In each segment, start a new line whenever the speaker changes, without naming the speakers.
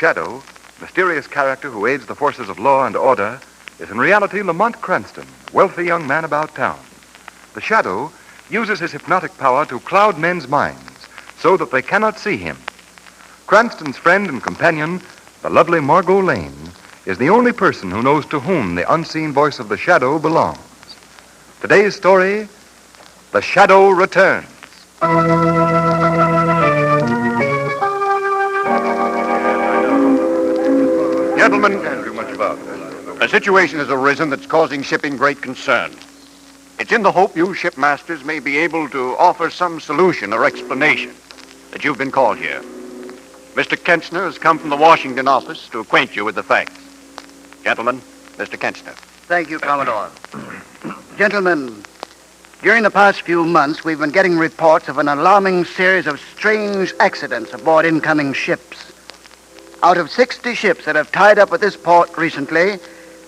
shadow, mysterious character who aids the forces of law and order, is in reality Lamont Cranston, wealthy young man about town. The shadow uses his hypnotic power to cloud men's minds so that they cannot see him. Cranston's friend and companion, the lovely Margot Lane, is the only person who knows to whom the unseen voice of the shadow belongs. Today's story, The Shadow Returns.
Gentlemen, a situation has arisen that's causing shipping great concern. It's in the hope you shipmasters may be able to offer some solution or explanation that you've been called here. Mr. Kensner has come from the Washington office to acquaint you with the facts. Gentlemen, Mr. Kensner.
Thank you, Commodore. Gentlemen, during the past few months, we've been getting reports of an alarming series of strange accidents aboard incoming ships. Out of 60 ships that have tied up at this port recently,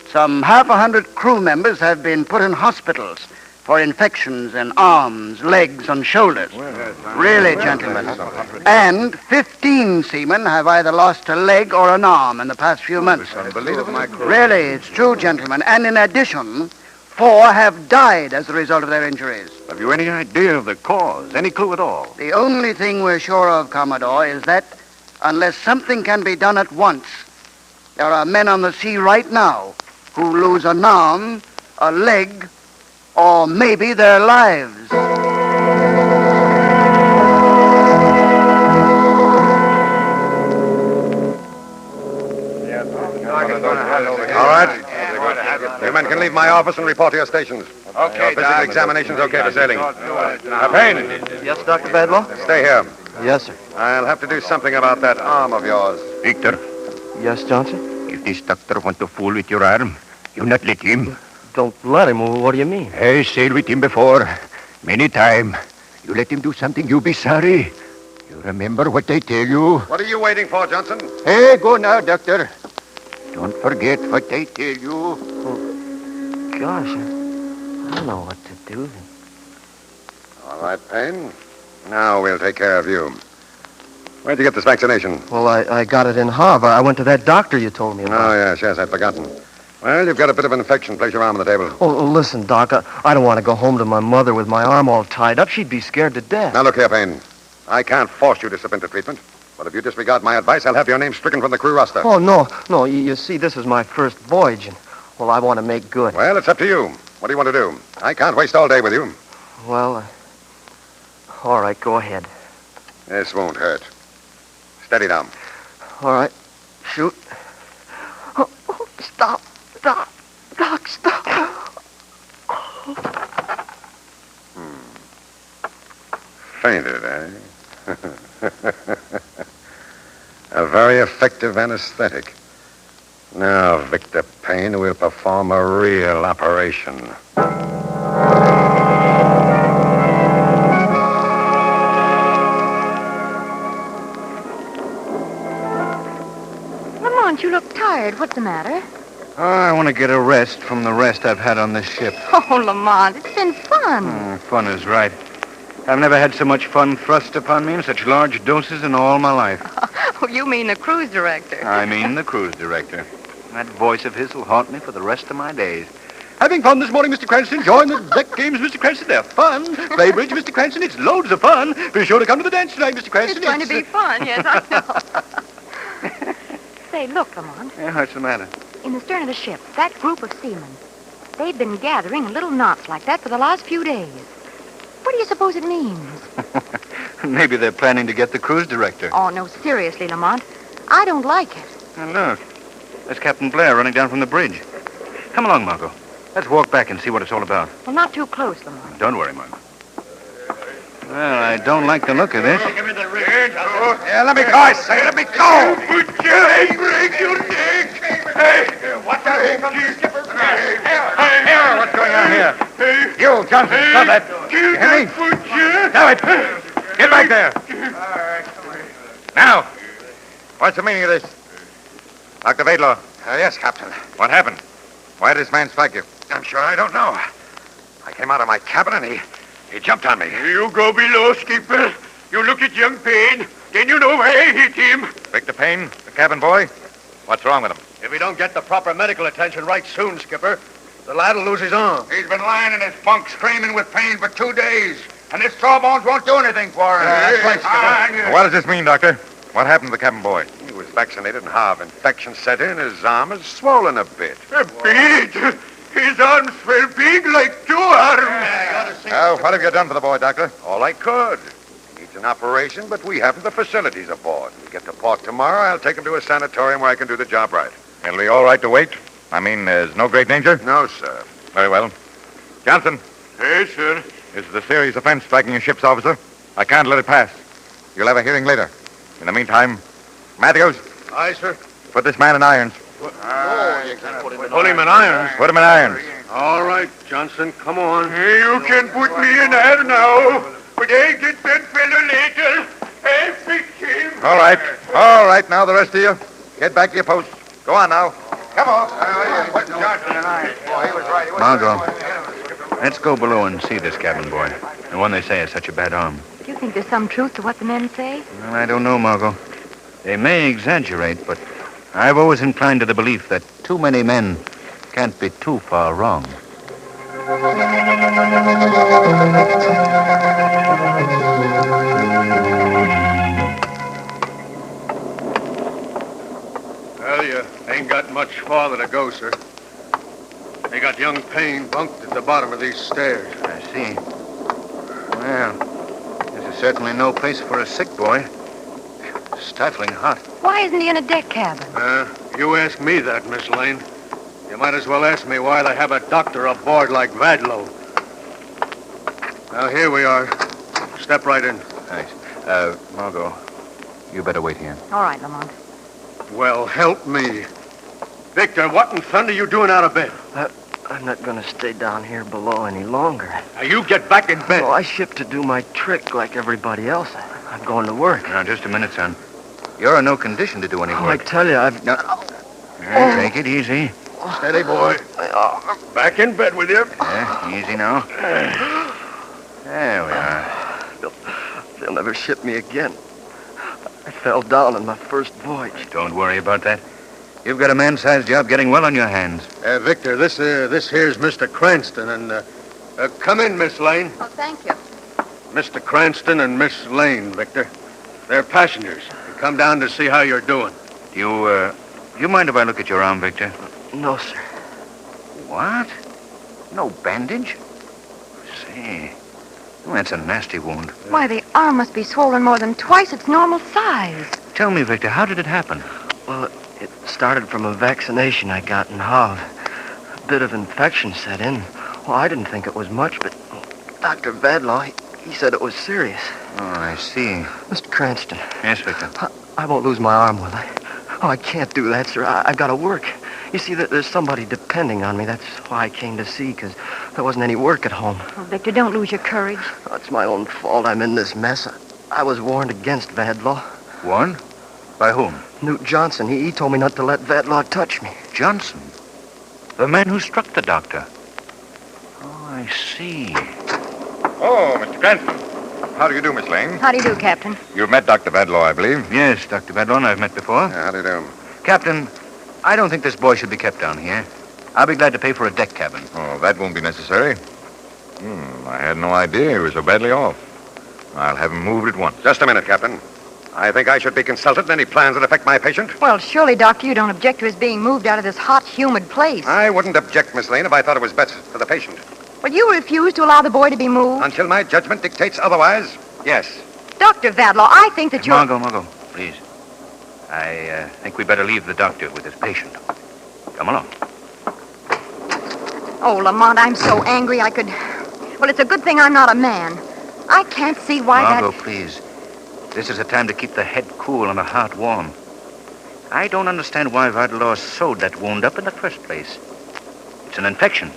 some 100 crew members have been put in hospitals for infections in arms, legs, and shoulders. Really, gentlemen. And 15 seamen have either lost a leg or an arm in the past few months. Really, it's true, gentlemen. And in addition, 4 have died as a result of their injuries.
Have you any idea of the cause? Any clue at all?
The only thing we're sure of, Commodore, is that unless something can be done at once, there are men on the sea right now who lose an arm, a leg, or maybe their lives.
All right. You men can leave my office and report to your stations.
Okay,
physical examination's okay for sailing. Payne,
Yes, Dr. Bedlow?
stay here.
Yes, sir.
I'll have to do something about that arm of yours.
Victor,
Yes, Johnson?
if this doctor want to fool with your arm, you not let him.
Don't let him. What do you mean?
I sailed with him before. Many time. You let him do something, you be sorry. You remember what they tell you?
What are you waiting for, Johnson?
Hey, go now, doctor. Don't forget what they tell you.
Gosh, I don't know what to do.
All right, Payne. Now we'll take care of you. Where'd you get this vaccination?
Well, I got it in Harvard. I went to that doctor you told me about.
Oh, yes, I'd forgotten. Well, you've got a bit of an infection. Place your arm on the table.
Oh, listen, Doc, I don't want to go home to my mother with my arm all tied up. She'd be scared to death.
Now, look here, Payne. I can't force you to slip into treatment. But if you disregard my advice, I'll have your name stricken from the crew roster.
Oh, no. You see, this is my first voyage, and, well, I want to make good.
Well, it's up to you. What do you want to do? I can't waste all day with you.
Well, all right, go ahead.
This won't hurt. Steady now.
All right, shoot. Oh, stop. Doc, stop.
Fainted, eh? A very effective anesthetic. Now, Victor Payne, we'll perform a real operation.
Lamont, you look tired. What's the matter?
I want to get a rest from the rest I've had on this ship.
Oh, Lamont, it's been fun.
Fun is right. I've never had so much fun thrust upon me in such large doses in all my life.
Oh, you mean the cruise director.
I mean the cruise director. That voice of his will haunt me for the rest of my days. Having fun this morning, Mr. Cranston. Join the deck games, Mr. Cranston. They're fun. Play bridge, Mr. Cranston. It's loads of fun. Be sure to come to the dance tonight, Mr. Cranston.
It's going to be fun, yes, I know. Say, look, Lamont.
Yeah, what's the matter?
In the stern of the ship, that group of seamen, they've been gathering in little knots like that for the last few days. What do you suppose it means?
Maybe they're planning to get the cruise director.
Oh, no, seriously, Lamont. I don't like it.
And look, there's Captain Blair running down from the bridge. Come along, Margot. Let's walk back and see what it's all about.
Well, not too close, Lamont.
Don't worry, Margot. Well, I don't like the look of this.
Yeah, let me go, I say. Let me go.
Put your head, break your neck. Hey, what the heck?
Here, what's going on here? You, Johnson, stop that. You hear me? Stop it. Get back there. Now, what's the meaning of this? Dr. Vadelaw. Yes, Captain. What happened? Why did this man strike you? I'm sure I don't know. I came out of my cabin and he jumped on me.
You go below, skipper. You look at young Payne. Then you know why I hit him.
Victor Payne, the cabin boy? What's wrong with him?
If he don't get the proper medical attention right soon, Skipper, the lad'll lose his arm.
He's been lying in his bunk screaming with pain for 2 days, and this sawbones won't do anything for him.
That's right, Skipper.
What does this mean, Doctor? What happened to the cabin boy?
He was vaccinated and have infection set in. His arm is swollen a bit.
Big? His arms were big like 2 arms.
What have you done for the boy, Doctor?
All I could. He needs an operation, but we haven't the facilities aboard. We get to port tomorrow. I'll take him to a sanatorium where I can do the job right.
It'll be all right to wait? I mean, there's no great danger?
No, sir.
Very well. Johnson,
Yes, sir.
this is a serious offense striking a ship's officer. I can't let it pass. You'll have a hearing later. In the meantime, Matthews,
Aye, sir.
put this man in irons.
Put him in irons.
Put him in irons.
All right, Johnson, come on.
You can put me in there now, but I get that fellow later. I'll fix him.
All right. All right, now, the rest of you. Get back to your posts. Go on now. Come on.
Margot, let's go below and see this cabin boy. The one they say has such a bad arm.
Do you think there's some truth to what the men say?
Well, I don't know, Margot. They may exaggerate, but I've always inclined to the belief that too many men can't be too far wrong.
Well, you ain't got much farther to go, sir. They got young Payne bunked at the bottom of these stairs.
I see. Well, this is certainly no place for a sick boy. Stifling hot.
Why isn't he in a deck cabin?
You ask me that, Miss Lane. You might as well ask me why they have a doctor aboard like Vadlow. Now, here we are. Step right in.
Thanks. Margot, you better wait here.
All right, Lamont.
Well, help me. Victor, what in thunder are you doing out of bed?
I'm not going to stay down here below any longer.
Now, you get back in bed.
Oh, I shipped to do my trick like everybody else. I'm going to work.
Now, just a minute, son. You're in no condition to do any
Oh, I
work.
tell you, I've...
Take it easy.
Steady, boy. Back in bed with you.
Yeah, easy now. There we are.
They'll never ship me again. I fell down on my first voyage.
Don't worry about that. You've got a man-sized job getting well on your hands.
Victor, this here's Mr. Cranston, and come in, Miss Lane.
Oh, thank you.
Mr. Cranston and Miss Lane, Victor. They're passengers. They come down to see how you're doing.
Do you mind if I look at your arm, Victor?
No, sir.
What? No bandage? Say, oh, that's a nasty wound.
Why, the arm must be swollen more than twice its normal size.
Tell me, Victor, how did it happen?
Well, it started from a vaccination I got in Hov. A bit of infection set in. Well, I didn't think it was much, but Dr. Vadlaw, he said it was serious.
Oh, I see.
Mr. Cranston.
Yes, Victor.
I won't lose my arm, will I? Oh, I can't do that, sir. I've got to work. You see, there's somebody depending on me. That's why I came to see, because there wasn't any work at home.
Oh, Victor, don't lose your courage.
Oh, it's my own fault I'm in this mess. I was warned against Vadlaw.
Warned? By whom?
Newt Johnson. He told me not to let Vadlaw touch me.
Johnson? The man who struck the doctor? Oh, I see.
Oh, Mr. Cranston. How do you do, Miss Lane?
How do you do, Captain?
You've met Dr. Vadlaw, I believe.
Yes, Dr. Vadlaw, I've met before.
How do you do?
Captain, I don't think this boy should be kept down here. I'll be glad to pay for a deck cabin.
Oh, that won't be necessary. I had no idea he was so badly off. I'll have him moved at once.
Just a minute, Captain. I think I should be consulted in any plans that affect my patient.
Well, surely, Doctor, you don't object to his being moved out of this hot, humid place.
I wouldn't object, Miss Lane, if I thought it was best for the patient.
Well, you refuse to allow the boy to be moved?
Until my judgment dictates otherwise, yes.
Dr. Vadlaw, I think that you're...
Margot, please. I think we better leave the doctor with his patient. Come along.
Oh, Lamont, I'm so angry I could... Well, it's a good thing I'm not a man. I can't see why
Margot, please. This is a time to keep the head cool and the heart warm. I don't understand why Vadlaw sewed that wound up in the first place. It's an infection.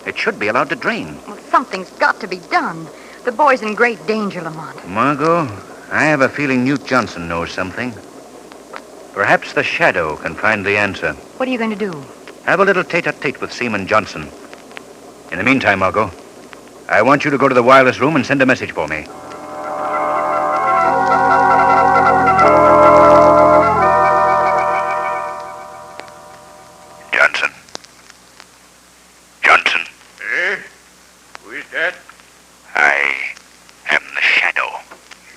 It should be allowed to drain.
Well, something's got to be done. The boy's in great danger, Lamont.
Margot, I have a feeling Newt Johnson knows something. Perhaps the shadow can find the answer.
What are you going to do?
Have a little tete-a-tete with Seaman Johnson. In the meantime, Margot, I want you to go to the wireless room and send a message for me.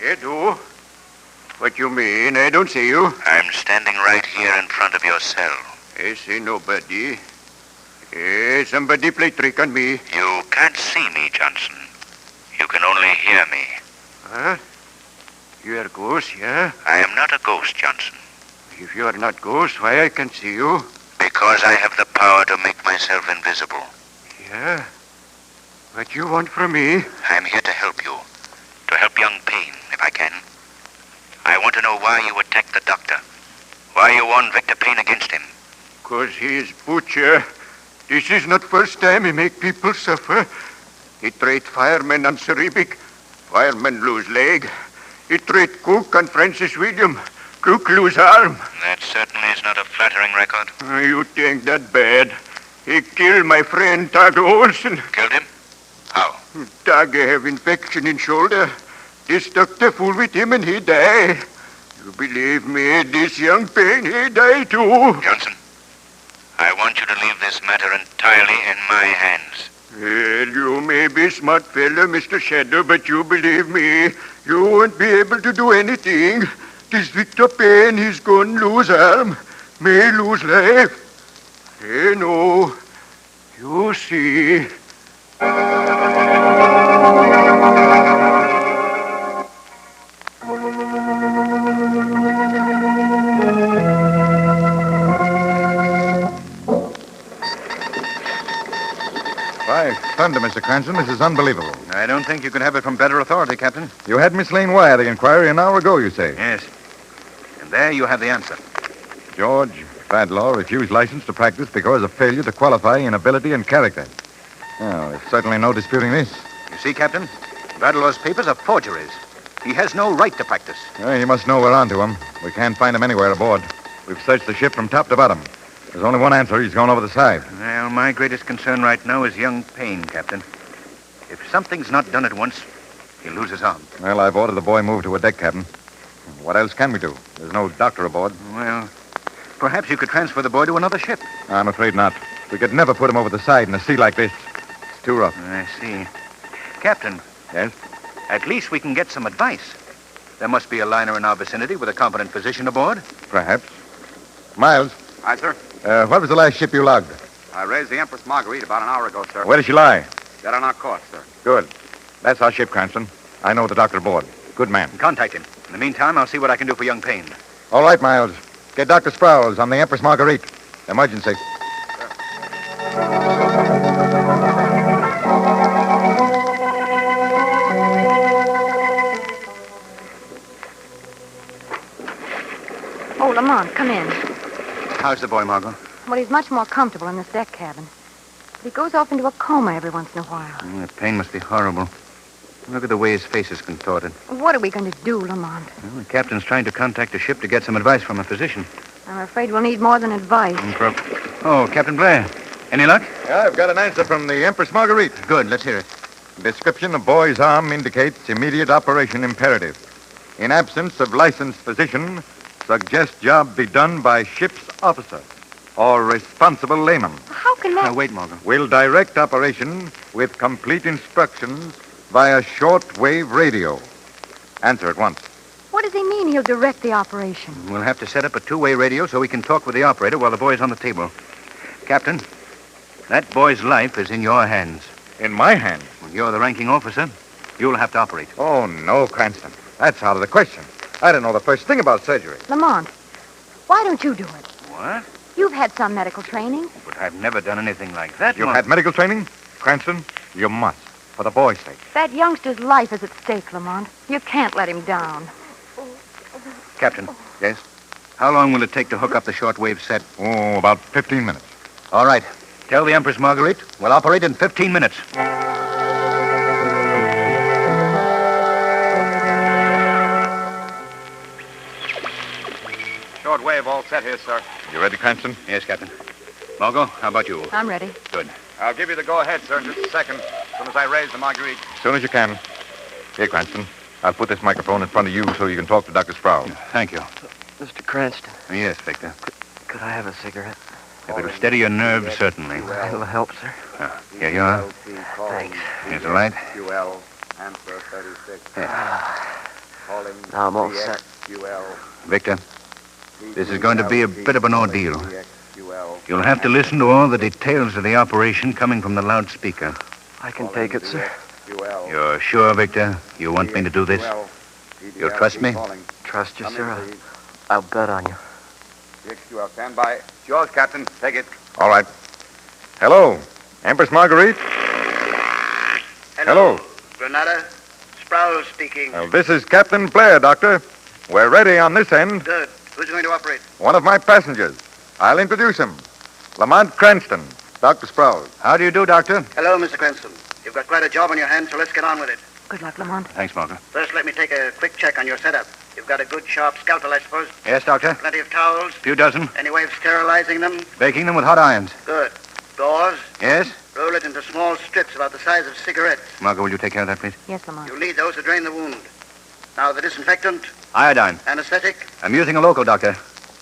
You do? What you mean? I don't see you.
I'm standing right here in front of your cell.
I see nobody. Somebody play trick on me.
You can't see me, Johnson. You can only hear me.
Huh? You're a ghost, yeah?
I am not a ghost, Johnson.
If you are not ghost, why I can see you?
Because I have the power to make myself invisible.
Yeah? What you want from me?
I'm here to help you. To help young Payne, if I can. I want to know why you attacked the doctor. Why you warned Victor Payne against him.
'Cause he is butcher. This is not first time he make people suffer. He trade firemen on Cerebic. Firemen lose leg. He trade Cook on Francis William. Cook lose arm.
That certainly is not a flattering record.
You think that bad? He killed my friend Tage Olsen.
Killed him? How?
Tage have infection in shoulder. This doctor fool with him and he die. You believe me, this young Payne, he die too.
Johnson, I want you to leave this matter entirely in my hands.
Well, you may be smart fellow, Mr. Shadow, but you believe me, you won't be able to do anything. This Victor Payne, he's going to lose arm, may lose life. Hey, no, you see.
By thunder, Mr. Cranston, this is unbelievable.
I don't think you could have it from better authority, Captain.
You had Miss Lane wire the inquiry an hour ago, you say?
Yes. And there you have the answer.
George Vadlaw refused license to practice because of failure to qualify in ability and character. Well, there's certainly no disputing this.
You see, Captain? Vadlaw's papers are forgeries. He has no right to practice.
He must know we're onto him. We can't find him anywhere aboard. We've searched the ship from top to bottom. There's only one answer. He's gone over the side.
Well, my greatest concern right now is young Payne, Captain. If something's not done at once, he'll lose his arm.
Well, I've ordered the boy moved to a deck cabin. What else can we do? There's no doctor aboard.
Well, perhaps you could transfer the boy to another ship.
I'm afraid not. We could never put him over the side in a sea like this. It's too rough.
I see. Captain.
Yes?
At least we can get some advice. There must be a liner in our vicinity with a competent physician aboard.
Perhaps. Miles,
Aye, sir.
what was the last ship you logged?
I raised the Empress Marguerite about an hour ago, sir.
Where does she lie?
Dead on our course, sir.
Good. That's our ship, Cranston. I know the doctor aboard. Good man.
Contact him. In the meantime, I'll see what I can do for young Payne.
All right, Miles. Get Dr. Sprouse on the Empress Marguerite. Emergency.
Oh, Lamont, come in.
How's the boy, Margot?
Well, he's much more comfortable in this deck cabin. But he goes off into a coma every once in a while.
The pain must be horrible. Look at the way his face is contorted.
What are we going to do, Lamont?
Well, the captain's trying to contact the ship to get some advice from a physician.
I'm afraid we'll need more than advice.
Oh, Captain Blair. Any luck?
Yeah, I've got an answer from the Empress Marguerite.
Good. Let's hear it.
Description of boy's arm indicates immediate operation imperative. In absence of licensed physician, suggest job be done by ship's officer or responsible layman.
How can that...
Now, wait, Margot.
Will direct operation with complete instructions via short-wave radio. Answer at once.
What does he mean he'll direct the operation?
We'll have to set up a two-way radio so we can talk with the operator while the boy's on the table. Captain, that boy's life is in your hands.
In my hands?
Well, you're the ranking officer. You'll have to operate.
Oh, no, Cranston. That's out of the question. I don't know the first thing about surgery.
Lamont, why don't you do it?
What?
You've had some medical training.
But I've never done anything like that.
You've had medical training? Cranston, you must, for the boy's sake.
That youngster's life is at stake, Lamont. You can't let him down.
Captain.
Yes?
How long will it take to hook up the shortwave set?
Oh, about 15 minutes.
All right. Tell the Empress Marguerite we'll operate in 15 minutes.
Shortwave all set here, sir.
You ready, Cranston?
Yes, Captain. Margot, how about you?
I'm ready.
Good.
I'll give you the go-ahead, sir, in just a second. As soon as I raise the Marguerite.
As soon as you can. Here, Cranston. I'll put this microphone in front of you so you can talk to Dr. Sprouse.
Thank you.
Mr. Cranston,
Yes, Victor.
could I have a cigarette?
If it'll steady your nerves, certainly.
It'll help, sir.
Here you are.
Thanks.
Here's the light.
QL, answer 36.
Now I'm all set.
Victor, this is going to be a bit of an ordeal. You'll have to listen to all the details of the operation coming from the loudspeaker.
I can take it, sir.
You're sure, Victor? You want me to do this? You'll trust me?
Trust you, sir. I'll bet on you.
Stand by. It's yours, Captain. Take it.
All right. Hello, Empress Marguerite? Hello.
Granada. Sproul speaking.
Well, this is Captain Blair, Doctor. We're ready on this end.
Good. Who's going to operate?
One of my passengers. I'll introduce him. Lamont Cranston, Dr. Sproul.
How do you do, Doctor?
Hello, Mr. Cranston. You've got quite a job on your hands, so let's get on with it.
Good luck, Lamont.
Thanks, Margaret.
First, let me take a quick check on your setup. You've got a good, sharp scalpel, I suppose.
Yes, Doctor?
Plenty of towels.
Few dozen.
Any way of sterilizing them?
Baking them with hot irons.
Good. Gauze.
Yes?
Roll it into small strips about the size of cigarettes.
Margaret, will you take care of that, please?
Yes, Lamont.
You'll need those to drain the wound. Now, the disinfectant,
Iodine.
anesthetic.
I'm using a local, Doctor.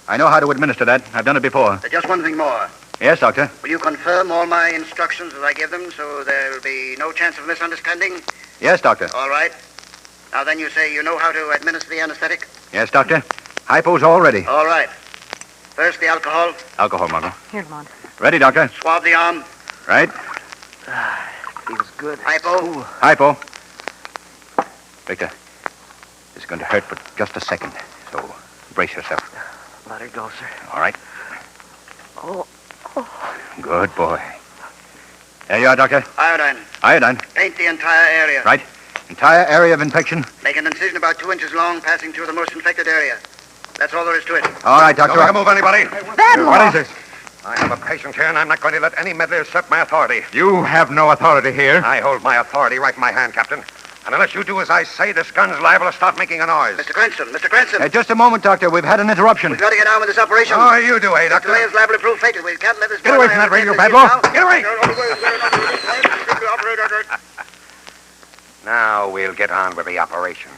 I know how to administer that. I've done it before.
Just one thing more.
Yes, Doctor?
Will you confirm all my instructions as I give them so there'll be no chance of misunderstanding?
Yes, Doctor.
All right. Now then you say you know how to administer the anesthetic?
Yes, Doctor. Hypo's all ready.
All right. First the alcohol.
Alcohol, Margaret.
Here, Lamont.
Ready, Doctor?
Swab the arm.
Right?
Feels good.
Hypo.
Hypo. Victor, this is going to hurt for just a second, so brace yourself.
Let her go, sir.
All right?
Oh.
Good boy. There you are, Doctor.
Iodine.
Iodine.
Paint the entire area.
Right. Entire area of infection.
Make an incision about 2 inches long, passing through the most infected area. That's all there is to it.
All right, Doctor.
Don't make a move, anybody.
Badlaw!
What is this? I have a patient here, and I'm not going to let any meddler usurp my authority. You have no authority here. I hold my authority right in my hand, Captain. And unless you do as I say, this gun's liable to start making a noise.
Mr. Cranston, Mr. Cranston.
Just a moment, Doctor. We've had an interruption.
We've got to get on with this operation.
Oh, you do, eh, Doctor?
Delay is liable to prove fatal. We can't let this...
Get away from that radio, Badlaw. Get away! Now we'll get on with the operation.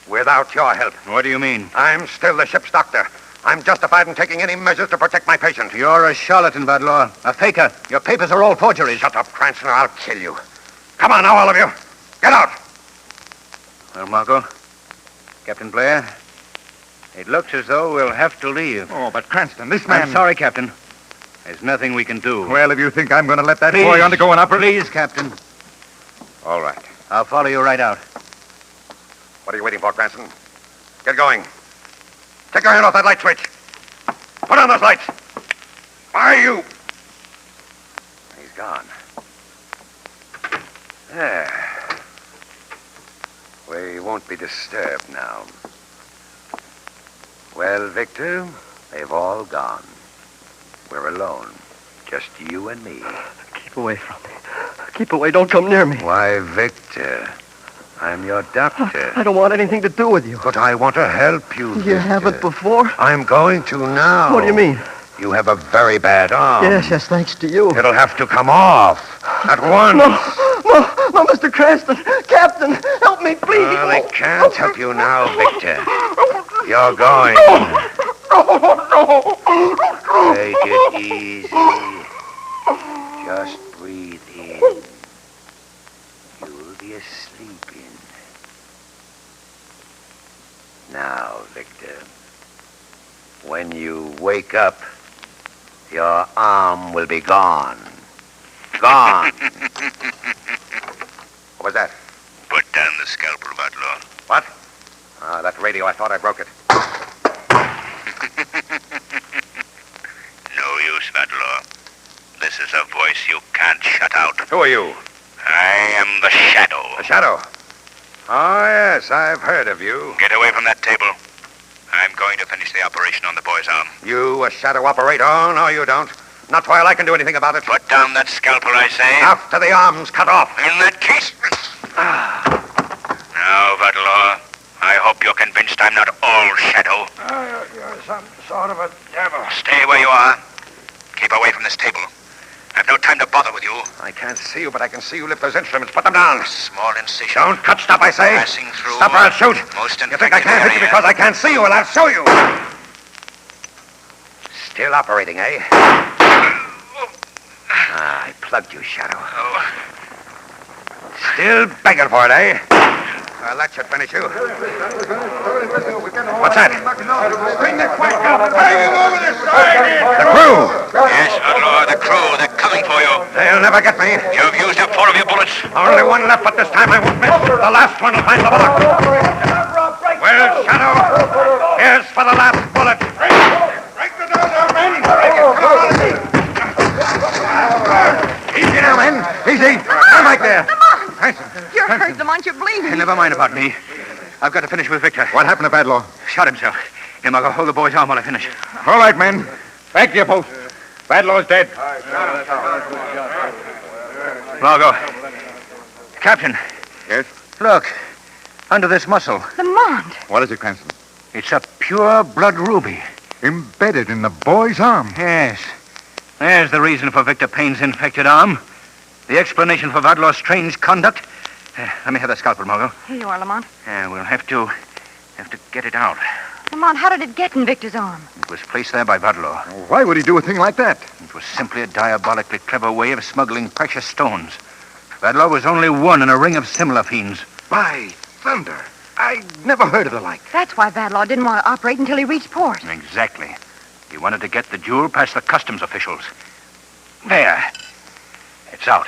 Without your help.
What do you mean?
I'm still the ship's doctor. I'm justified in taking any measures to protect my patient.
You're a charlatan, Badlaw. A faker. Your papers are all forgeries.
Shut up, Cranston, or I'll kill you. Come on now, all of you. Get out.
Well, Margot, Captain Blair, it looks as though we'll have to leave.
Oh, but Cranston, this man...
I'm sorry, Captain. There's nothing we can do.
Well, if you think I'm going to let that
Please.
boy undergo an operation...
Please, Captain.
All right.
I'll follow you right out.
What are you waiting for, Cranston? Get going. Take your hand off that light switch. Put on those lights. Why are you? He's gone. There. We won't be disturbed now. Well, Victor, they've all gone. We're alone. Just you and me.
Keep away from me. Keep away. Don't come near me.
Why, Victor, I'm your doctor.
I don't want anything to do with you.
But I want to help you,
You
Victor.
haven't before?
I'm going to now.
What do you mean?
You have a very bad arm.
Yes, thanks to you.
It'll have to come off at once.
No, Mr. Cranston. Captain, help me, please.
Oh, they can't help you now, Victor. You're going. Take it easy. Just breathe in. You'll be asleep in. Now, Victor, when you wake up, your arm will be gone. Gone. What was that?
Put down the scalpel, Badlaw.
What? Ah, that radio. I thought I broke it.
No use, Badlaw. This is a voice you can't shut out.
Who are you?
I am the Shadow.
The Shadow. Oh, yes, I've heard of you.
Get away from that table. I'm going to finish the operation on the boy's arm.
You a shadow operator? Oh, no, you don't. Not while I can do anything about it.
Put down that scalpel, I say.
After the arm's cut off.
In that case... Now, Badlaw, I hope you're convinced I'm not all Shadow.
You're some sort of a devil.
Stay where you are. Keep away from this table. I've no time to bother with you.
I can't see you, but I can see you lift those instruments. Put them down.
Small incision.
Don't cut. Stop, I say.
Passing through.
Stop or I'll shoot.
Most
You think I can't hit you because I can't see you? Well, I'll show you. Still operating, eh? I plugged you, Shadow. Still begging for it, eh? That should finish you. What's that? The crew!
Yes, outlaw, the crew. They're coming for you.
They'll never get me.
You've used up 4 of your bullets.
Only one left, but this time I won't miss. The last one will find the mark. Well, Shadow, here's for the last bullet. Break the door down, men. Easy now, men. Easy. Come right there.
You're hurt, Lamont. You're bleeding.
Hey, never mind about me. I've got to finish with Victor.
What happened to Badlaw?
Shot himself. Here, Margot, hold the boy's arm while I finish.
All right, men. Back to your post. Badlaw's dead.
Margot. Captain.
Yes?
Look. Under this muscle.
Lamont.
What is it, Cranston?
It's a pure blood ruby.
Embedded in the boy's arm.
Yes. There's the reason for Victor Payne's infected arm. The explanation for Vadlaw's strange conduct. Let me have that scalpel, Margot.
Here you are, Lamont.
We'll have to get it out.
Lamont, how did it get in Victor's arm?
It was placed there by Vadlaw.
Why would he do a thing like that?
It was simply a diabolically clever way of smuggling precious stones. Vadlaw was only one in a ring of similar fiends.
By thunder. I never heard of the like.
That's why Vadlaw didn't want to operate until he reached port.
Exactly. He wanted to get the jewel past the customs officials. There. It's out.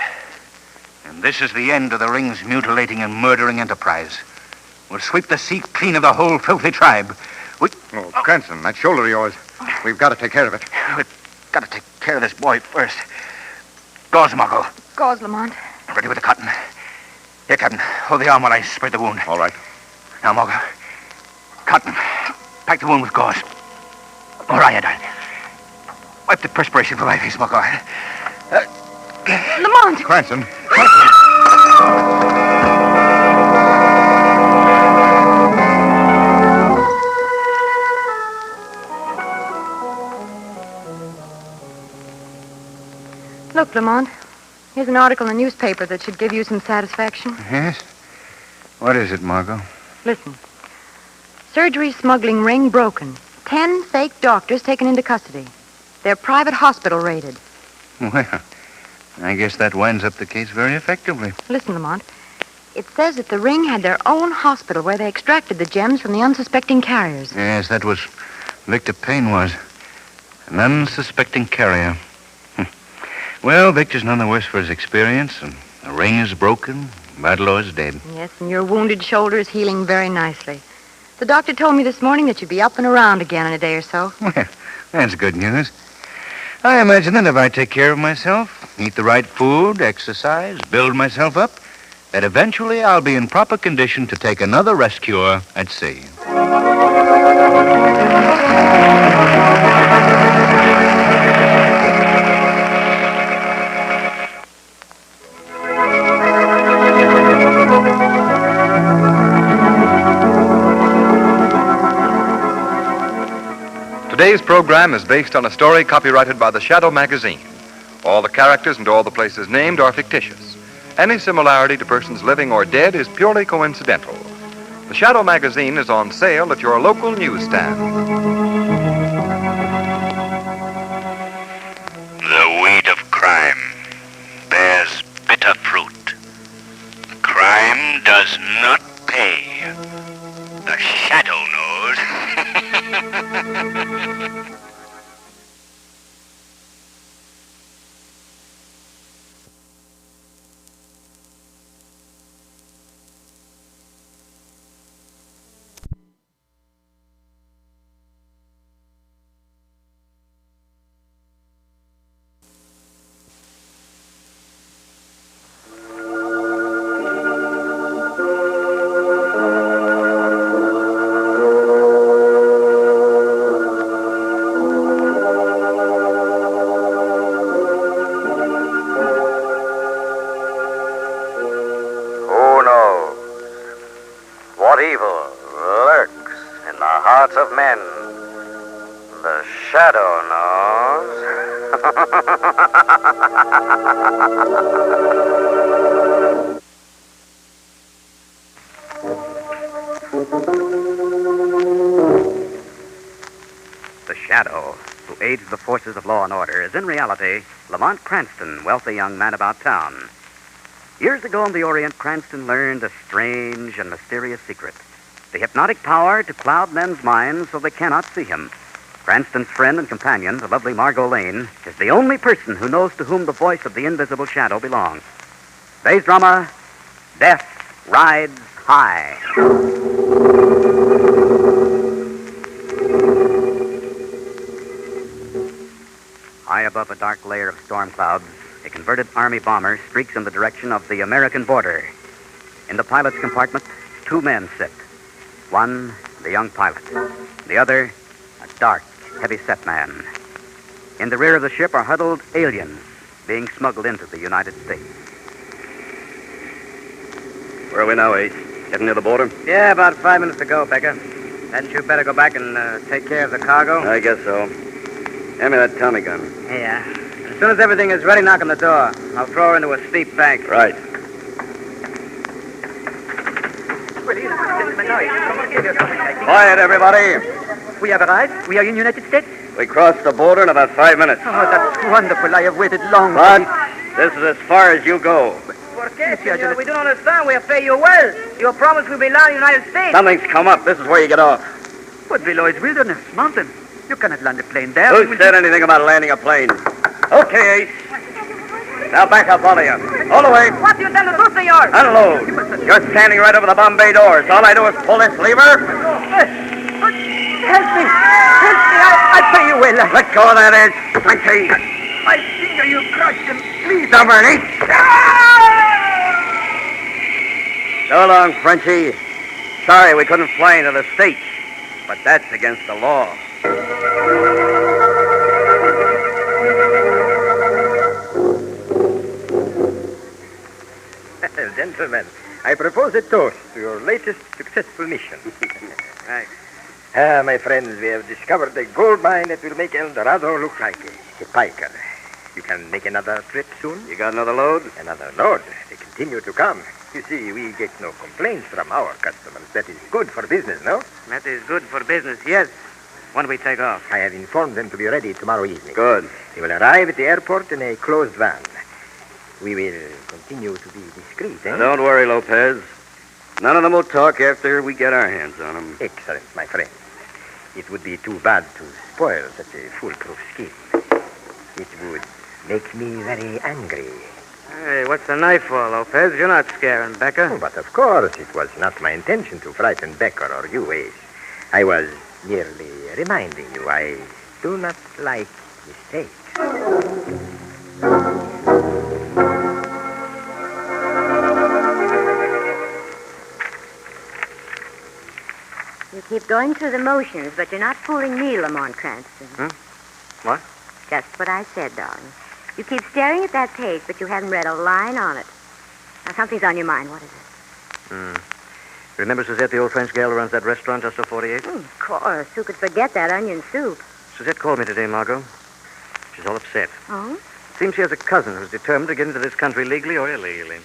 And this is the end of the ring's mutilating and murdering enterprise. We'll sweep the sea clean of the whole filthy tribe.
Oh, Cranston, that shoulder of yours. We've got to take care of it.
We've got to take care of this boy first. Gauze, Margot.
Gauze, Lamont.
Ready with the cotton. Here, Captain. Hold the arm while I spread the wound.
All right.
Now, Margot. Cotton. Pack the wound with gauze. Or iodine. Wipe the perspiration from my face, Margot.
Lamont!
Cranston.
Look, Lamont. Here's an article in the newspaper that should give you some satisfaction.
Yes? What is it, Margot?
Listen. Surgery smuggling ring broken. 10 fake doctors taken into custody. Their private hospital raided.
Well, I guess that winds up the case very effectively.
Listen, Lamont. It says that the ring had their own hospital where they extracted the gems from the unsuspecting carriers.
Yes, that was Victor Payne was. An unsuspecting carrier. Well, Victor's none the worse for his experience, and the ring is broken. Vadlaw is dead.
Yes, and your wounded shoulder is healing very nicely. The doctor told me this morning that you'd be up and around again in a day or so.
Well, that's good news. I imagine that if I take care of myself, eat the right food, exercise, build myself up, that eventually I'll be in proper condition to take another rest cure at sea.
Today's program is based on a story copyrighted by the Shadow magazine. All the characters and all the places named are fictitious. Any similarity to persons living or dead is purely coincidental. The Shadow magazine is on sale at your local newsstand.
The weed of crime bears bitter fruit. Crime does not pay. The Shadow knows.
Of men. The Shadow knows. The Shadow, who aids the forces of law and order, is in reality Lamont Cranston, wealthy young man about town. Years ago in the Orient, Cranston learned a strange and mysterious secret. The hypnotic power to cloud men's minds so they cannot see him. Cranston's friend and companion, the lovely Margot Lane, is the only person who knows to whom the voice of the invisible shadow belongs. Today's drama, Death Rides High. High above a dark layer of storm clouds, a converted army bomber streaks in the direction of the American border. In the pilot's compartment, two men sit. One, the young pilot. The other, a dark, heavy-set man. In the rear of the ship are huddled aliens being smuggled into the United States.
Where are we now, Ace? Getting near the border?
Yeah, about 5 minutes to go, Becker. Hadn't you better go back and take care of the cargo?
I guess so. Hand me that Tommy gun.
Yeah. As soon as everything is ready, knock on the door. I'll throw her into a steep bank.
Right. Quiet, everybody.
We have arrived. We are in United States.
We crossed the border in about 5 minutes.
Oh, that's wonderful. I have waited long.
But this is as far as you go.
Senor, we don't understand. We have paid you well. Your promise will be land in the United States.
Something's come up. This is where you get off.
But below is wilderness, mountain. You cannot land a plane there.
Who said anything about landing a plane? Okay, Ace. Now back up, all of you. All the way.
What do you tell the truth, senor?
Unload. You're standing right over the Bombay doors. All I do is pull this lever.
Help me. I pay you well.
Let go of that edge. Frenchy.
My finger, you crushed him. Please.
Stubborn, Ace. So long, Frenchy. Sorry we couldn't fly into the States, but that's against the law.
Gentlemen, I propose a toast to your latest successful mission.
Thanks.
My friends, we have discovered a gold mine that will make El Dorado look like a piker. You can make another trip soon?
You got another load?
Another load. They continue to come. You see, we get no complaints from our customers. That is good for business, no?
That is good for business, yes. When do we take off?
I have informed them to be ready tomorrow evening.
Good.
They will arrive at the airport in a closed van. We will continue to be discreet, eh?
Now, don't worry, Lopez. None of them will talk after we get our hands on them.
Excellent, my friend. It would be too bad to spoil such a foolproof scheme. It would make me very angry.
Hey, what's the knife for, Lopez? You're not scaring Becker.
Oh, but of course, it was not my intention to frighten Becker or you, Ace. I was merely reminding you I do not like mistakes.
You keep going through the motions, but you're not fooling me, Lamont Cranston.
What?
Just what I said, darling. You keep staring at that page, but you haven't read a line on it. Now, something's on your mind. What is it?
Remember Suzette, the old French gal who runs that restaurant just off 48th?
Of course. Who could forget that onion soup?
Suzette called me today, Margot. She's all upset.
Oh?
Seems she has a cousin who's determined to get into this country legally or illegally.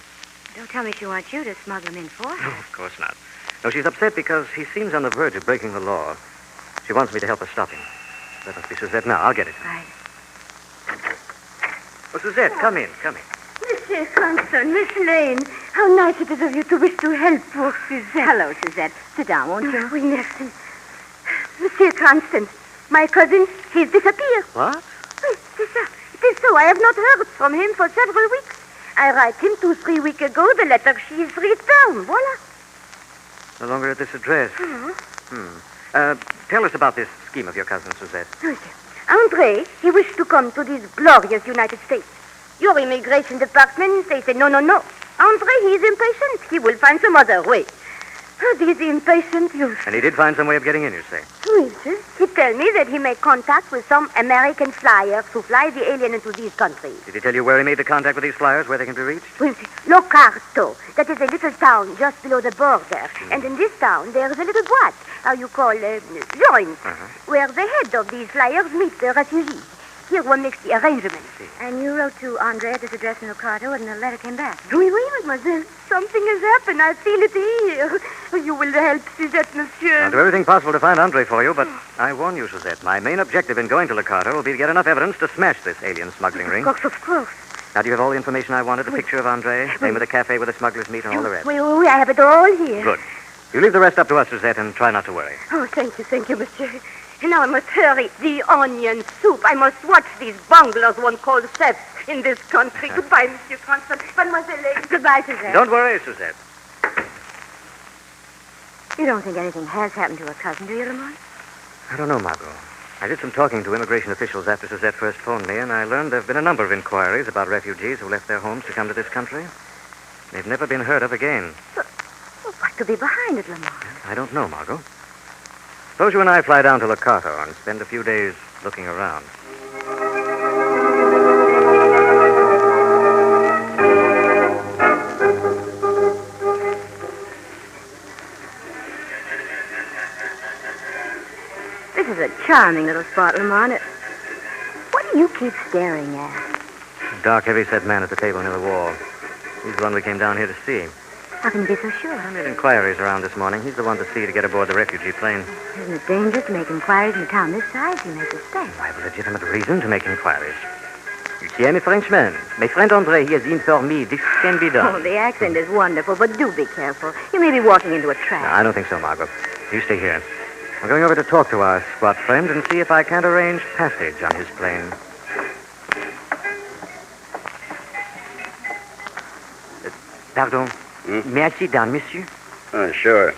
Don't tell me she wants you to smuggle him in for her.
No, of course not. No, she's upset because he seems on the verge of breaking the law. She wants me to help her stop him. That must be Suzette now. I'll get it.
Right.
Oh, Suzette, come in.
Monsieur Cranston, Miss Lane, how nice it is of you to wish to help poor Suzette.
Hello, Suzette. Sit down, won't you?
Oui, merci. Monsieur Cranston, my cousin, he's disappeared.
What?
Oui, c'est ça. It is so. I have not heard from him for several weeks. I write him 2-3 weeks ago. The letter she is returned. Voila.
No longer at this address. Tell us about this scheme of your cousin, Suzette.
André, he wished to come to this glorious United States. Your immigration department, they say, no. André, he is impatient. He will find some other way. These impatient youth.
And he did find some way of getting in, you say?
Oui, sir. He tell me that he made contact with some American flyers to fly the alien into these countries.
Did he tell you where he made the contact with these flyers, where they can be reached?
Oui, sir. Locarto. That is a little town just below the border. And in this town, there is a little boîte, how you call joint, where the head of these flyers meet the refugees. Here one makes the arrangements.
And you wrote to Andre at this address in Locarto, and the letter came back.
Oui, mademoiselle. Something has happened. I feel it here. You will help Suzette, monsieur.
I'll do everything possible to find Andre for you, but I warn you, Suzette, my main objective in going to Locarto will be to get enough evidence to smash this alien smuggling ring.
Of course.
Now, do you have all the information I wanted? A picture of Andre, name of the cafe where the smugglers meet, and all the rest?
Oui, I have it all here.
Good. You leave the rest up to us, Suzette, and try not to worry.
Oh, thank you, monsieur. And now I must hurry. The onion soup. I must watch these bunglers one calls chefs in this country. Goodbye, Monsieur Cranston. Mademoiselle. Goodbye, Suzette.
Don't worry, Suzette.
You don't think anything has happened to her cousin, do you, Lamont?
I don't know, Margot. I did some talking to immigration officials after Suzette first phoned me, and I learned there have been a number of inquiries about refugees who left their homes to come to this country. They've never been heard of again.
Well, what could be behind it, Lamont?
I don't know, Margot. Suppose you and I fly down to Locato and spend a few days looking around.
This is a charming little spot, Lamont. What do you keep staring at?
A dark, heavy-set man at the table near the wall. He's the one we came down here to see.
How can you be so sure?
I made inquiries around this morning. He's the one to see to get aboard the refugee plane.
Isn't it dangerous to make inquiries in a town this size? You make mistakes.
I have a legitimate reason to make inquiries. You see, I'm a Frenchman. My friend Andre, he has informed me this can be done.
Oh, the accent is wonderful, but do be careful. You may be walking into a trap.
No, I don't think so, Margot. You stay here. I'm going over to talk to our squat friend and see if I can't arrange passage on his plane. Pardon. May I sit down, monsieur?
Sure.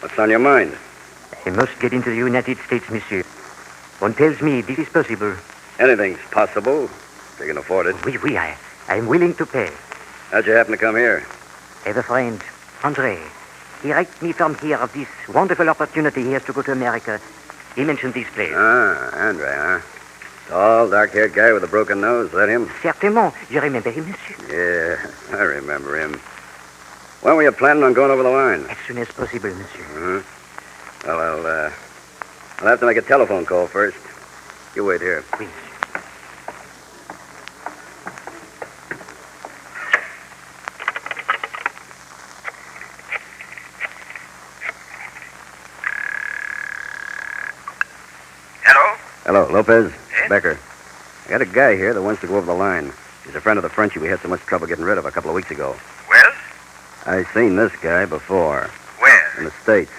What's on your mind?
I must get into the United States, monsieur. One tells me this is possible.
Anything's possible, if you can afford it.
Oui, I am willing to pay.
How'd you happen to come here?
I have a friend, Andre. He writes me from here of this wonderful opportunity he has to go to America. He mentioned this place.
Andre, huh? Tall, dark-haired guy with a broken nose. Is that him?
Certainement. You remember him, monsieur?
Yeah, I remember him. When were you planning on going over the line?
As soon as possible, monsieur.
Well, I'll have to make a telephone call first. You wait here.
Oui.
Hello, Lopez. Becker. I got a guy here that wants to go over the line. He's a friend of the Frenchie we had so much trouble getting rid of a couple of weeks ago.
Well?
I seen this guy before.
Where?
In the States.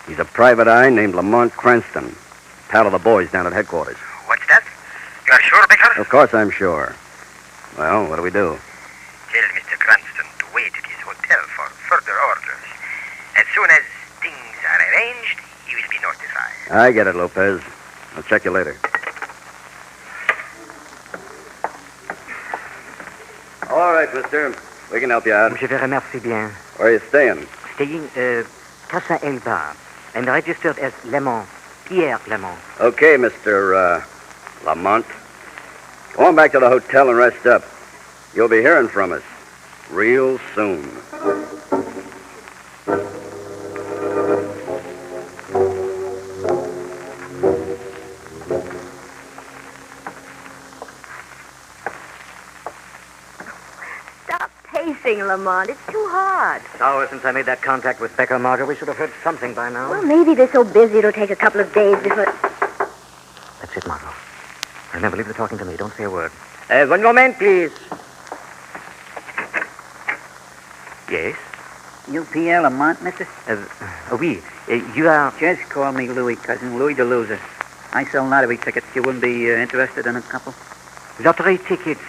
He's a private eye named Lamont Cranston. Pal of the boys down at headquarters.
What's that? You're sure, Becker?
Of course I'm sure. Well, what do we do?
Tell Mr. Cranston to wait at his hotel for further orders. As soon as things are arranged, he will be notified.
I get it, Lopez. I'll check you later. All right, mister. We can help you out.
Je vous remercie bien.
Where are you staying?
Staying, Casa El Bar. And registered as Lamont. Pierre Lamont.
Okay, Mr. Lamont. Go on back to the hotel and rest up. You'll be hearing from us real soon.
Lamont. It's too hard.
It's hours since I made that contact with Becker, Margot. We should have heard something by now.
Well, maybe they're so busy it'll take a couple of days before...
That's it, Margot. Remember, leave the talking to me. Don't say a word.
One moment, please.
Yes?
You Pierre Lamont, mister?
Oui. You are...
Just call me Louis, cousin. Louis the loser. I sell lottery tickets. You wouldn't be interested in a couple?
Lottery tickets?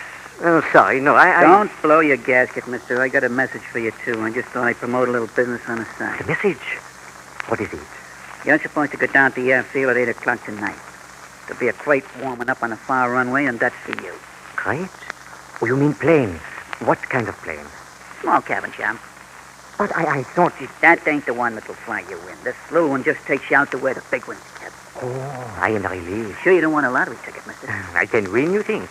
Oh, sorry. No, I...
Don't blow your gasket, mister. I got a message for you, too. I just thought I'd promote a little business on the side.
A message? What is it?
You're supposed to go down to the airfield at 8 o'clock tonight. There'll be a crate warming up on the far runway, and that's for you.
Crate? Oh, you mean planes? What kind of plane?
Small cabin, chum.
But I thought it...
That ain't the one that'll fly you in. This little one just takes you out to where the big one's kept.
Oh, I am relieved.
Sure you don't want a lottery ticket, mister?
I can win, you think?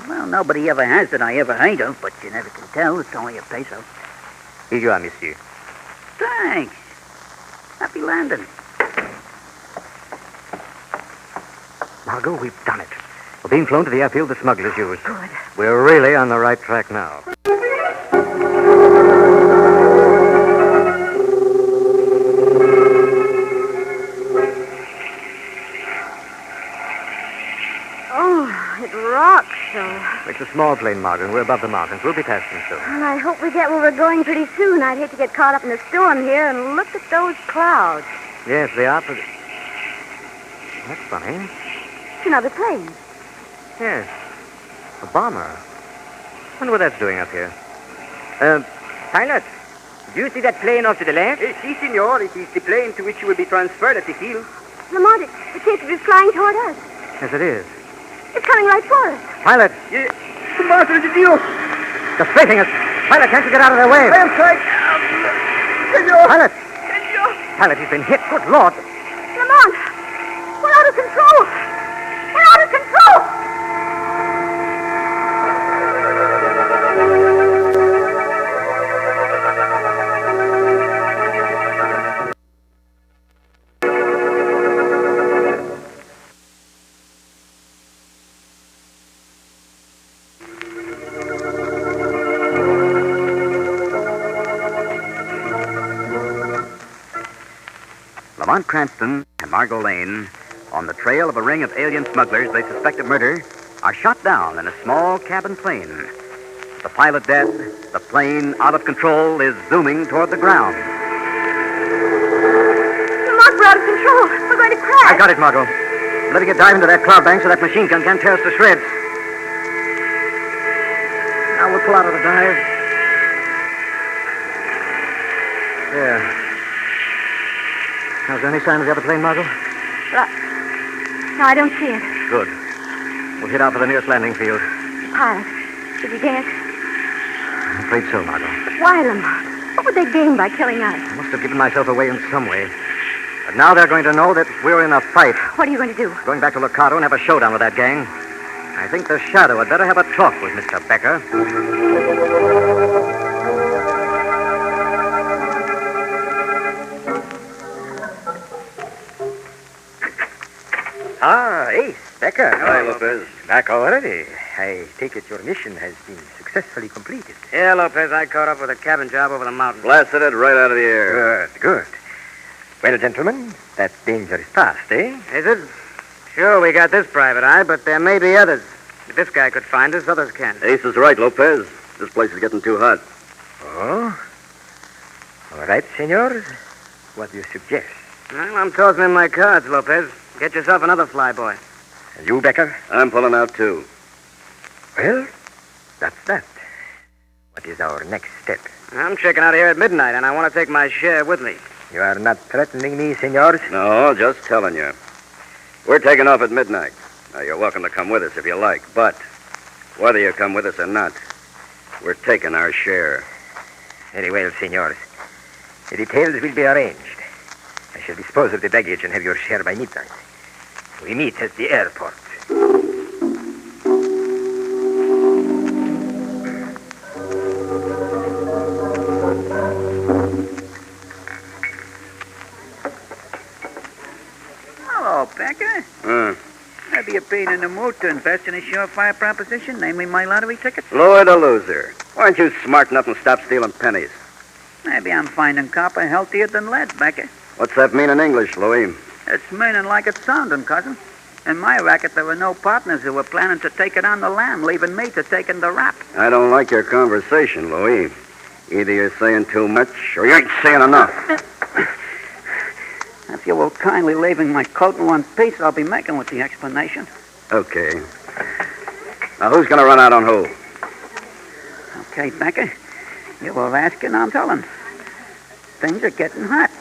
Well, nobody ever has that I ever heard of, but you never can tell. It's only a peso.
Here you are, monsieur.
Thanks. Happy landing.
Margot, we've done it. We're being flown to the airfield the smugglers used.
Good.
We're really on the right track now.
Oh, it rocks so.
It's a small plane, Margaret. We're above the mountains. We'll be past them soon.
Well, I hope we get where we're going pretty soon. I'd hate to get caught up in the storm here, and look at those clouds.
Yes, they are. That's funny.
It's another plane.
Yes. A bomber. Wonder what that's doing up here. Pilot, do you see that plane off to the left?
Si, senor. It is the plane to which you will be transferred at the heel.
Lamont, it seems to be flying toward us.
Yes, it is.
It's coming right for us.
Pilot,
Madre de Dios.
they're facing us. Pilot, can't you get out of their way?
I am trying. Senor.
Pilot.
Senor.
Pilot, he's been hit. Good Lord.
Lamont, we're out of control. We're out of control.
Lamont Cranston and Margot Lane, on the trail of a ring of alien smugglers they suspect of murder, are shot down in a small cabin plane. The pilot dead, the plane out of control is zooming toward the ground.
Lamont, we're out of control. We're going to crash.
I got it, Margot. Let me get dive into that cloud bank so that machine gun can't tear us to shreds. Now we'll pull out of the dive. There. Now, is there any sign of the other plane, Margot?
No, I don't see it.
Good. We'll head out for the nearest landing field.
Pilot, did he dance?
I'm afraid so, Margot.
Why, Lamont? What would they gain by killing us?
I must have given myself away in some way. But now they're going to know that we're in a fight.
What are you going to do?
Going back to Locato and have a showdown with that gang. I think the Shadow had better have a talk with Mr. Becker.
Ah, Ace, Becker.
Hi, Lopez.
Back already. I take it your mission has been successfully completed.
Yeah, Lopez, I caught up with a cabin job over the mountain.
Blasted it right out of the air.
Good. Well, gentlemen, that dangerous past, eh?
Is it? Sure, we got this private eye, but there may be others. If this guy could find us, others can.
Ace is right, Lopez. This place is getting too hot.
Oh? All right, senors. What do you suggest?
Well, I'm tossing in my cards, Lopez. Get yourself another flyboy.
And you, Becker?
I'm pulling out, too.
Well, that's that. What is our next step?
I'm checking out here at midnight, and I want to take my share with me.
You are not threatening me, senors?
No, just telling you. We're taking off at midnight. Now, you're welcome to come with us if you like, but whether you come with us or not, we're taking our share.
Very well, senors. The details will be arranged. I shall dispose of the baggage and have your share by midnight. We meet at the airport.
Hello, Becker. I'd be a pain in the mood to invest in a surefire proposition, namely my lottery ticket.
Louis the loser. Why aren't you smart enough and stop stealing pennies?
Maybe I'm finding copper healthier than lead, Becker.
What's that mean in English, Louis?
It's meaning like it's sounding, cousin. In my racket, there were no partners who were planning to take it on the lam, leaving me to take in the rap.
I don't like your conversation, Louis. Either you're saying too much or you ain't saying enough.
If you will kindly leaving my coat in one piece, I'll be making with the explanation.
Okay. Now, who's going to run out on who?
Okay, Becker. You were asking, I'm telling. Things are getting hot.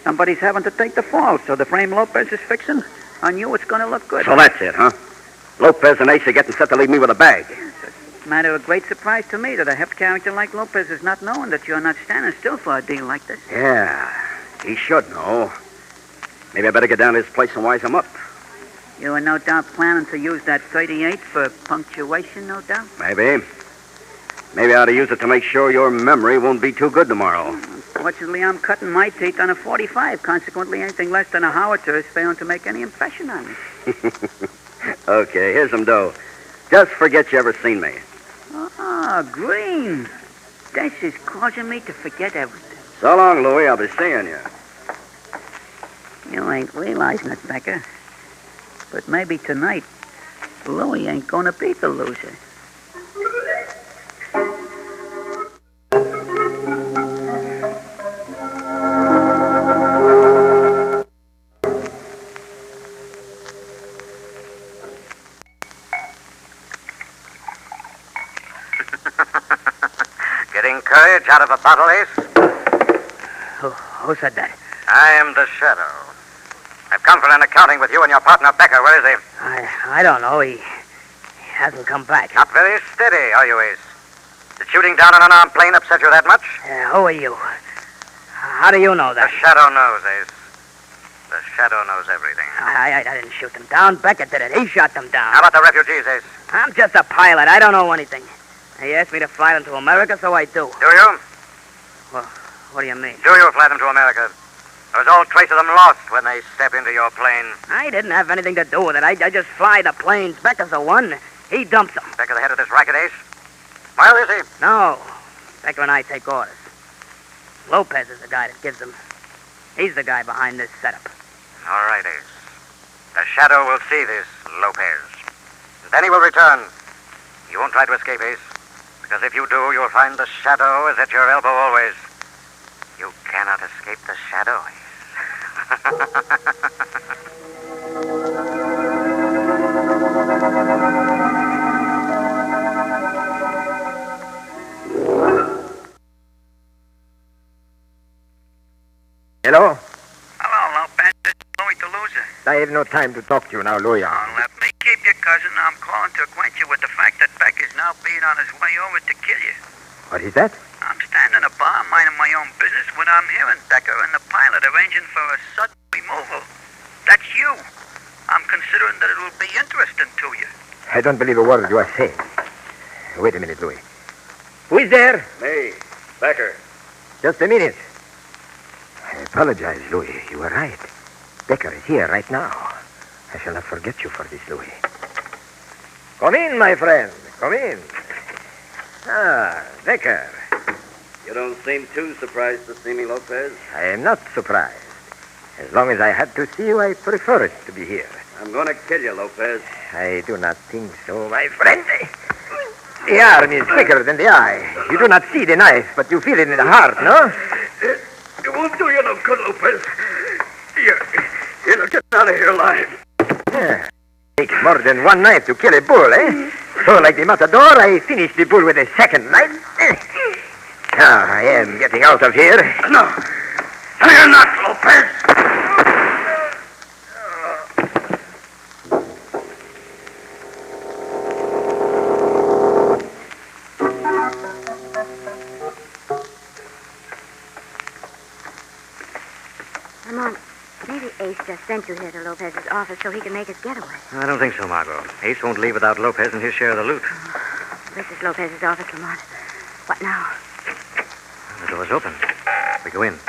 Somebody's having to take the fall, so the frame Lopez is fixing, on you it's going to look good.
So that's it, huh? Lopez and Ace are getting set to leave me with a bag.
It's a matter of great surprise to me that a heft character like Lopez is not knowing that you're not standing still for a deal like this.
Yeah, he should know. Maybe I better get down to his place and wise him up.
You are no doubt planning to use that 38 for punctuation, no doubt?
Maybe. Maybe I ought to use it to make sure your memory won't be too good tomorrow.
Fortunately, I'm cutting my teeth on a 45. Consequently, anything less than a howitzer is failing to make any impression on me.
Okay, here's some dough. Just forget you ever seen me.
Ah, Green. This is causing me to forget everything.
So long, Louis. I'll be seeing you.
You ain't realizing it, Becker. But maybe tonight, Louis ain't gonna be the loser.
out of a bottle, Ace?
Who said that?
I am the Shadow. I've come for an accounting with you and your partner, Becker. Where is he?
I don't know. He hasn't come back.
Not very steady, are you, Ace? Did shooting down an unarmed plane upset you that much?
Who are you? How do you know that?
The Shadow knows, Ace. The Shadow knows everything.
I didn't shoot them down. Becker did it. He shot them down.
How about the refugees, Ace?
I'm just a pilot. I don't know anything. He asked me to fly them to America, so I do.
Do you?
Well, what do you mean?
Do you fly them to America? There's all trace of them lost when they step into your plane.
I didn't have anything to do with it. I just fly the planes. Becker's the one. He dumps them.
Becker the head of this racket, Ace? Where is he?
No. Becker and I take orders. Lopez is the guy that gives them. He's the guy behind this setup.
All right, Ace. The Shadow will see this, Lopez. Then he will return. You won't try to escape, Ace. Because if you do, you'll find the Shadow is at your elbow always. You cannot escape the Shadow, Ace.
Hello?
Hello, Lopez. It's Louis the Loser.
I have no time to talk to you now, Louis.
Oh, let me keep you, cousin. I'm calling to acquaint you with the fact that Beck is now being on his way over to kill you.
What is that?
I'm standing in a bar minding my own business when I'm hearing Becker and the pilot arranging for a sudden removal. That's you. I'm considering that it will be interesting to you.
I don't believe a word you are saying. Wait a minute, Louis. Who is there?
Me, Becker.
Just a minute. I apologize, Louis. You are right. Becker is here right now. I shall not forget you for this, Louis. Come in, my friend. Come in. Ah, Becker.
You don't seem too surprised to see me, Lopez.
I am not surprised. As long as I had to see you, I prefer it to be here.
I'm going to kill you, Lopez.
I do not think so, my friend. The arm is quicker than the eye. You do not see the knife, but you feel it in the heart, no?
It won't do you no good, Lopez. You'll get out of here alive.
Yeah. Takes more than one knife to kill a bull, eh? So, like the matador, I finish the bull with a second knife. Now, I am getting out of here.
No, you're not, Lopez.
Lamont, maybe Ace just sent you here to Lopez's office so he can make his getaway.
I don't think so, Margot. Ace won't leave without Lopez and his share of the loot.
This is Lopez's office, Lamont. What now?
The door's open. We go in.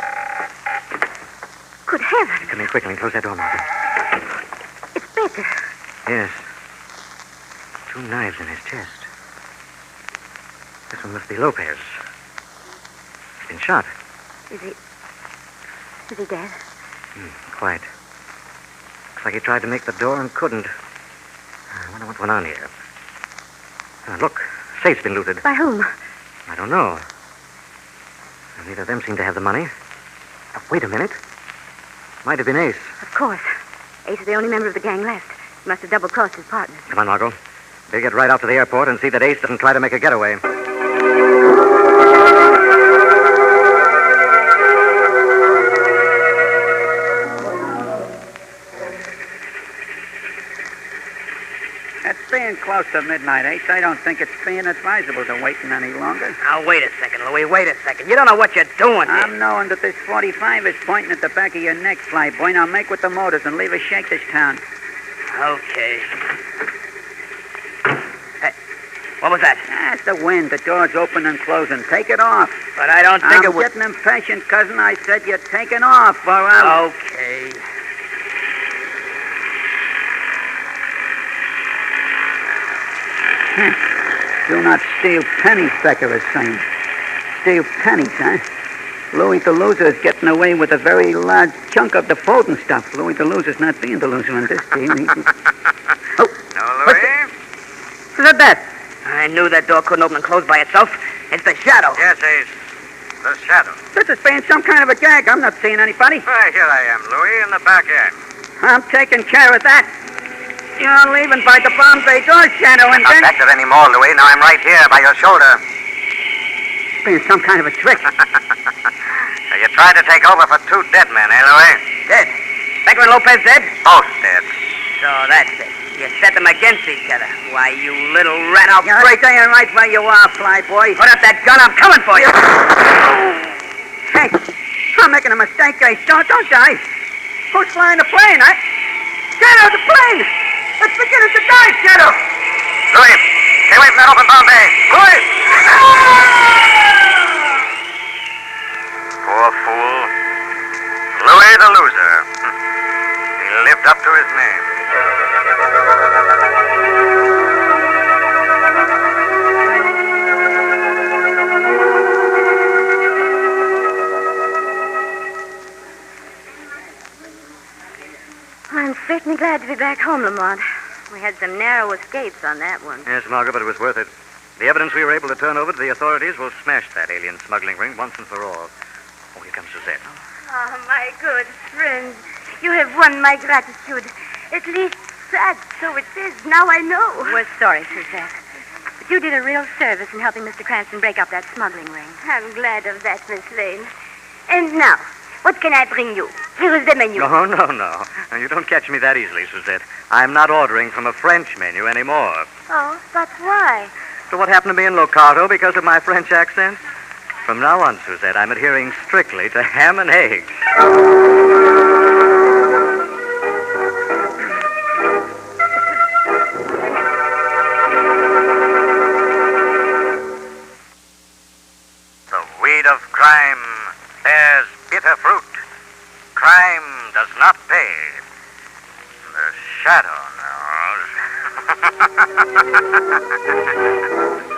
Good heavens.
Come in quickly and close that door, Margot.
It's Becker.
Yes. 2 knives in his chest. This one must be Lopez. He's been shot.
Is he dead?
Quite. Looks like he tried to make the door and couldn't. I wonder what went on here. Look, safe's been looted.
By whom?
I don't know. Neither of them seem to have the money. Wait a minute. Might have been Ace.
Of course. Ace is the only member of the gang left. He must have double-crossed his partners.
Come on, Margot. We'll get right out to the airport and see that Ace doesn't try to make a getaway.
It's being close to midnight, Ace. I don't think it's being advisable to wait any longer.
Now, wait a second, Louis. Wait a second. You don't know what you're doing here.
I'm knowing that this 45 is pointing at the back of your neck, flyboy. Now make with the motors and leave us shake this town.
Okay. Hey, what was that?
That's the wind. The door's open and closing. Take it off.
But I don't think it was...
I'm getting impatient, cousin. I said you're taking off, or I'm...
Okay.
Do not steal pennies, Becker is saying. Steal pennies, huh? Louis the Loser is getting away with a very large chunk of the folding stuff. Louis the Loser's not being the loser in this deal.
No, Louis?
Who's that? I knew that door couldn't open and close by itself. It's the Shadow.
Yes, Ace. The Shadow.
This is being some kind of a gag. I'm not seeing anybody.
Right, here I am, Louis, in the back end.
I'm taking care of that. You're leaving by the Bombay door, Shadow, and
Not
then...
back there anymore, Louis. Now I'm right here by your shoulder.
Been some kind of a trick.
So you tried to take over for two dead men, eh, Louis?
Dead? Banker and Lopez dead?
Both dead.
So that's it. You set them against each other. Why, you little rat, I'll
You're
break...
staying right where you are, fly boy.
Put up that gun, I'm coming for you.
Hey, I'm making a mistake, eh? Don't die. Who's flying the plane, huh? Shadow, the plane! It's beginning to die, Shadow!
Louis, stay away from that open Bombay. Louis! Poor fool. Louis the loser. He lived up to his name.
I'm certainly glad to be back home, Lamont. We had some narrow escapes on that one.
Yes, Margaret, but it was worth it. The evidence we were able to turn over to the authorities will smash that alien smuggling ring once and for all. Oh, here comes Suzette.
Oh, my good friend. You have won my gratitude. At least that, so it is. Now I know.
We're sorry, Suzette. But you did a real service in helping Mr. Cranston break up that smuggling ring.
I'm glad of that, Miss Lane. And now, what can I bring you? Here is the menu.
No. Now, you don't catch me that easily, Suzette. I'm not ordering from a French menu anymore.
Oh, but why?
So what happened to me in Locarno because of my French accent? From now on, Suzette, I'm adhering strictly to ham and eggs.
The weed of crime bears bitter fruit. Crime does not pay. The shadow knows.